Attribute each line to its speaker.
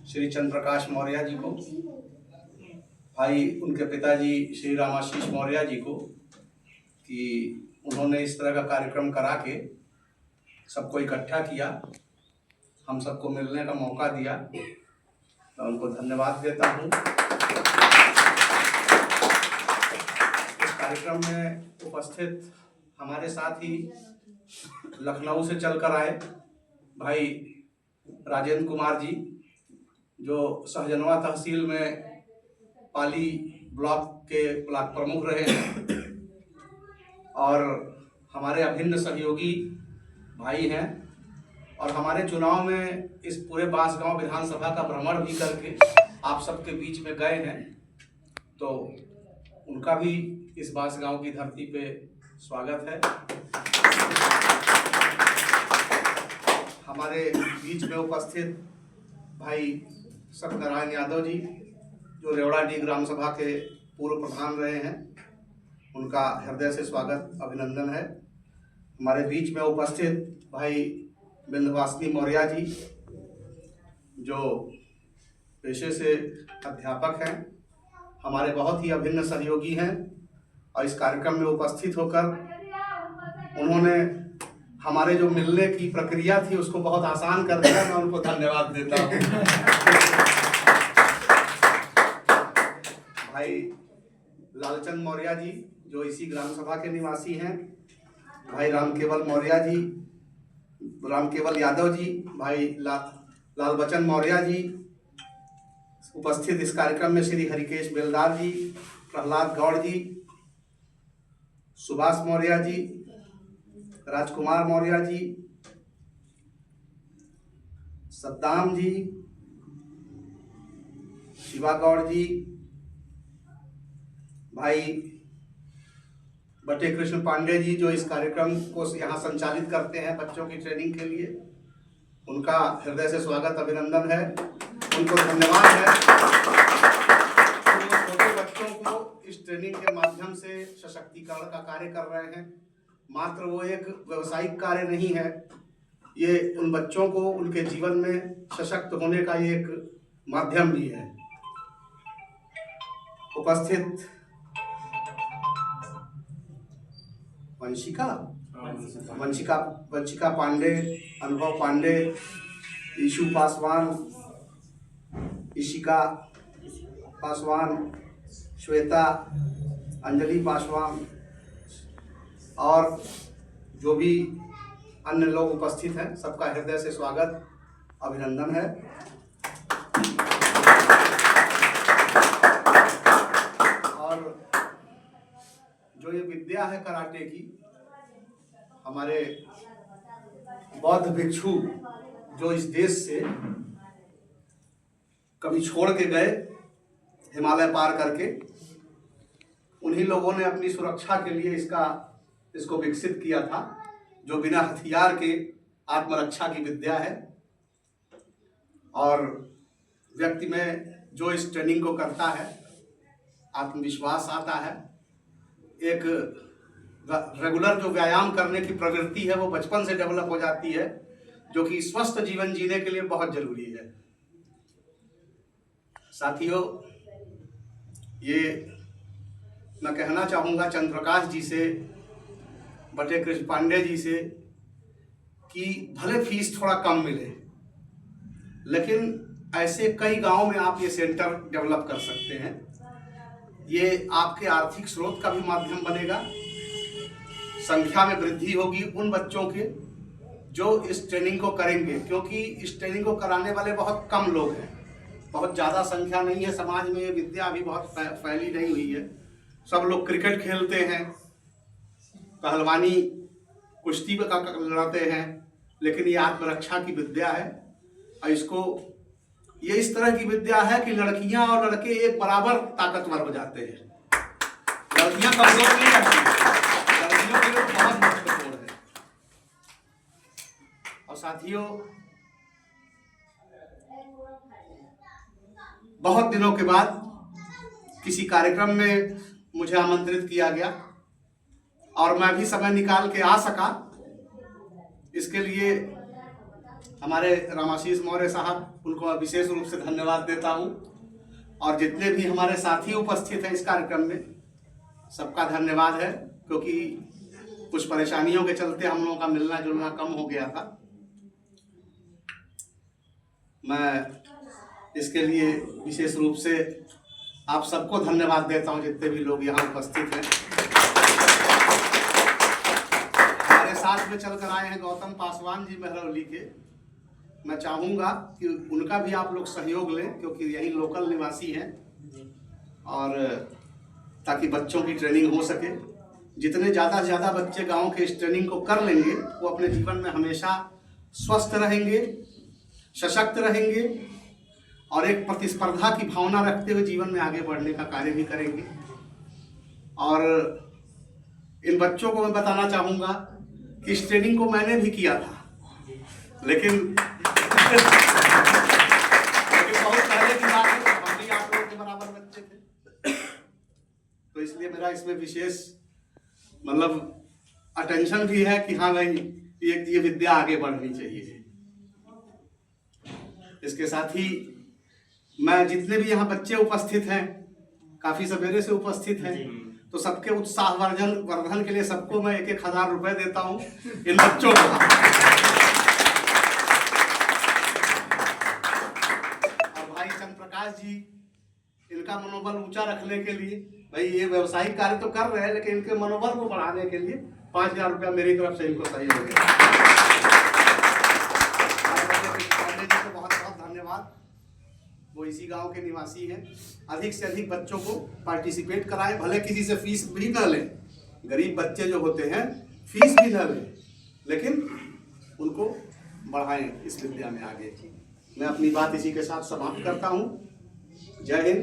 Speaker 1: श्री चंद्र प्रकाश मौर्य जी को, भाई उनके पिताजी श्री रामाशीष मौर्य जी को, कि उन्होंने इस तरह का कार्यक्रम करा के सबको इकट्ठा किया, हम सबको मिलने का मौका दिया। मैं उनको धन्यवाद देता हूँ। इस कार्यक्रम में उपस्थित हमारे साथ ही लखनऊ से चलकर आए भाई राजेंद्र कुमार जी, जो सहजनवा तहसील में पाली ब्लॉक के ब्लॉक प्रमुख रहे हैं और हमारे अभिन्न सहयोगी भाई हैं, और हमारे चुनाव में इस पूरे बांसगांव विधानसभा का भ्रमण भी करके आप सबके बीच में गए हैं, तो उनका भी इस बांसगांव की धरती पे स्वागत है। हमारे बीच में उपस्थित भाई सत्यनारायण यादव जी, जो रेवड़ाडीह ग्राम सभा के पूर्व प्रधान रहे हैं, उनका हृदय से स्वागत अभिनंदन है। हमारे बीच में उपस्थित भाई विंध्यवासिनी मौर्य जी, जो पेशे से अध्यापक हैं, हमारे बहुत ही अभिन्न सहयोगी हैं, और इस कार्यक्रम में उपस्थित होकर उन्होंने हमारे जो मिलने की प्रक्रिया थी उसको बहुत आसान कर दिया। मैं उनको धन्यवाद देता हूँ। भाई लालचंद मौर्य जी, जो इसी ग्राम सभा के निवासी हैं, भाई रामकेवल मौर्य जी, रामकेवल यादव जी, भाई लाल बचन मौर्य जी, उपस्थित इस कार्यक्रम में श्री हरिकेश बेलदार जी, प्रहलाद गौड़ जी, सुभाष मौर्य जी, राजकुमार मौर्य जी, सद्दाम जी, शिवा गौड़ जी, भाई बटे कृष्ण पांडे जी, जो इस कार्यक्रम को यहाँ संचालित करते हैं बच्चों की ट्रेनिंग के लिए, उनका हृदय से स्वागत अभिनंदन है, उनको धन्यवाद है। तो छोटे बच्चों को इस ट्रेनिंग के माध्यम से सशक्तिकरण का कार्य कर रहे हैं। मात्र वो एक व्यवसायिक कार्य नहीं है, ये उन बच्चों को उनके जीवन में सशक्त होने का एक माध्यम भी है। उपस्थित वंशिका पांडे, अनुभव पांडे, ईशु पासवान, ईशिका पासवान, श्वेता, अंजलि पासवान और जो भी अन्य लोग उपस्थित हैं, सबका हृदय से स्वागत अभिनंदन है। और जो ये विद्या है कराटे की, हमारे बौद्ध भिक्षु जो इस देश से कभी छोड़ के गए हिमालय पार करके, उन्हीं लोगों ने अपनी सुरक्षा के लिए इसको विकसित किया था, जो बिना हथियार के आत्मरक्षा की विद्या है। और व्यक्ति में जो इस ट्रेनिंग को करता है, आत्मविश्वास आता है, एक रेगुलर जो व्यायाम करने की प्रवृत्ति है वो बचपन से डेवलप हो जाती है, जो कि स्वस्थ जीवन जीने के लिए बहुत जरूरी है। साथियों, ये मैं कहना चाहूँगा चंद्र प्रकाश जी से, बटे कृष्ण पांडे जी से, कि भले फीस थोड़ा कम मिले, लेकिन ऐसे कई गांव में आप ये सेंटर डेवलप कर सकते हैं। ये आपके आर्थिक स्रोत का भी माध्यम बनेगा, संख्या में वृद्धि होगी उन बच्चों के जो इस ट्रेनिंग को करेंगे, क्योंकि इस ट्रेनिंग को कराने वाले बहुत कम लोग हैं, बहुत ज़्यादा संख्या नहीं है। समाज में ये विद्या अभी बहुत फैली नहीं हुई है। सब लोग क्रिकेट खेलते हैं, पहलवानी कुश्ती पे लड़ते हैं, लेकिन ये आत्मरक्षा की विद्या है। और ये इस तरह की विद्या है कि लड़कियां और लड़के एक बराबर ताकतवर हो जाते हैं। लड़कियां कमजोर नहीं रहती, लड़कियों के लिए बहुत महत्वपूर्ण है। और साथियों, बहुत दिनों के बाद किसी कार्यक्रम में मुझे आमंत्रित किया गया और मैं भी समय निकाल के आ सका। इसके लिए हमारे रामाशीष मौर्य साहब, उनको विशेष रूप से धन्यवाद देता हूँ। और जितने भी हमारे साथी उपस्थित हैं इस कार्यक्रम में, सबका धन्यवाद है, क्योंकि कुछ परेशानियों के चलते हम लोगों का मिलना जुलना कम हो गया था। मैं इसके लिए विशेष रूप से आप सबको धन्यवाद देता हूं, जितने भी लोग यहाँ उपस्थित हैं। हमारे साथ में चलकर आए हैं गौतम पासवान जी महरौली के। मैं चाहूँगा कि उनका भी आप लोग सहयोग लें, क्योंकि यही लोकल निवासी हैं, और ताकि बच्चों की ट्रेनिंग हो सके। जितने ज़्यादा से ज़्यादा बच्चे गांव के इस ट्रेनिंग को कर लेंगे, वो अपने जीवन में हमेशा स्वस्थ रहेंगे, सशक्त रहेंगे, और एक प्रतिस्पर्धा की भावना रखते हुए जीवन में आगे बढ़ने का कार्य भी करेंगे। और इन बच्चों को मैं बताना चाहूँगा कि इस ट्रेनिंग को मैंने भी किया था, लेकिन बहुत पहले की बात है, हम भी आप लोगों के बराबर बच्चे थे। तो इसलिए मेरा इसमें विशेष मतलब अटेंशन भी है कि हाँ भाई, ये विद्या आगे बढ़नी चाहिए। इसके साथ ही मैं जितने भी यहाँ बच्चे उपस्थित हैं, काफी सवेरे से उपस्थित हैं, तो सबके उत्साह वर्धन के लिए सबको मैं 1,000 रुपए देता हूँ इन बच्चों को। और भाई चंद्रप्रकाश जी, इनका मनोबल ऊंचा रखने के लिए, भाई ये व्यवसायिक कार्य तो कर रहे हैं, लेकिन इनके मनोबल को बढ़ाने के लिए 5,000 रुपया मेरी तरफ से इनको सहयोग है। बहुत बहुत धन्यवाद। वो इसी गांव के निवासी हैं। अधिक से अधिक बच्चों को पार्टिसिपेट कराएं, भले किसी से फीस भी न लें। गरीब बच्चे जो होते हैं फीस भी न लें, लेकिन उनको बढ़ाएं इस विद्या में आगे। मैं अपनी बात इसी के साथ समाप्त करता हूँ। जय हिंद।